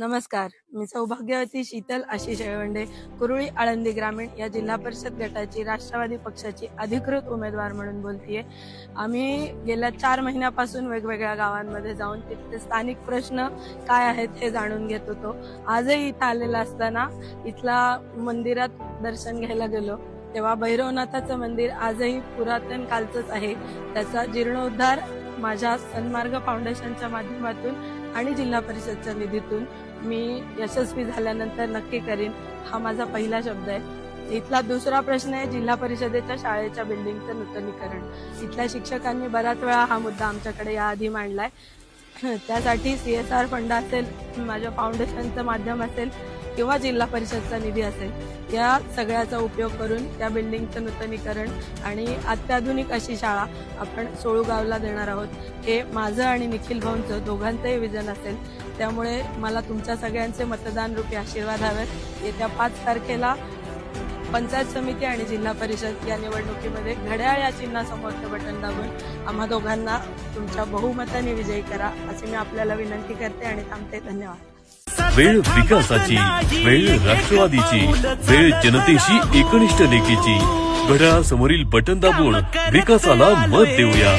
नमस्कार, मी सौभाग्यवती शीतल आशिष येळवंडे, कुरुळी आळंदी ग्रामीण या जिल्हा परिषद गटाची राष्ट्रवादी पक्षाची अधिकृत उमेदवार म्हणून बोलतेय। आम्ही गेल्या 4 महिन्यापासून वेगवेगळ्या गावांमध्ये जाऊन तिथले स्थानिक प्रश्न काय आहेत हे जाणून घेत होतो। आजही इथं आलेला असताना इथला मंदिरात दर्शन घ्यायला गेलो तेव्हा भैरवनाथाचं मंदिर आजही पुरातन कालचंच आहे। त्याचा जीर्णोद्धार माझ्या सन्मार्ग फाउंडेशनच्या माध्यमातून आणि जिल्हा परिषदच्या निधीतून मी यशस्वी झाल्यानंतर नक्की करीन, हा माझा पहिला शब्द आहे। इथला दुसरा प्रश्न आहे जिल्हा परिषदेच्या शाळेच्या बिल्डिंगचं नूतनीकरण। इथल्या शिक्षकांनी बराच वेळा हा मुद्दा आमच्याकडे याआधी मांडलाय। त्यासाठी CSR फंड असेल, माझ्या फाउंडेशनचं माध्यम असेल किंवा जिल्हा परिषदचा निधी असेल, या सगळ्याचा उपयोग करून त्या बिल्डिंगचं नूतनीकरण आणि अत्याधुनिक अशी शाळा आपण सोळूगावला देणार आहोत। हे माझं आणि निखिल भाऊंचं दोघांचंही विजन असेल। त्यामुळे मला तुमच्या सगळ्यांचे मतदान रूपी आशीर्वाद हवेत। येत्या 5 तारखेला पंचायत समिती आणि जिल्हा परिषद या निवडणुकीमध्ये घड्याळ या चिन्हासमोरचं बटन दाबून आम्हा दोघांना तुमच्या बहुमताने विजयी करा, अशी मी आपल्याला विनंती करते आणि थांबते। धन्यवाद। वेळ विकासाची, वेळ राष्ट्रवादीची, वेळ जनतेशी एकनिष्ठ लेखीची। घड्याळ समोरील बटन दाबून विकासाला मत देऊया।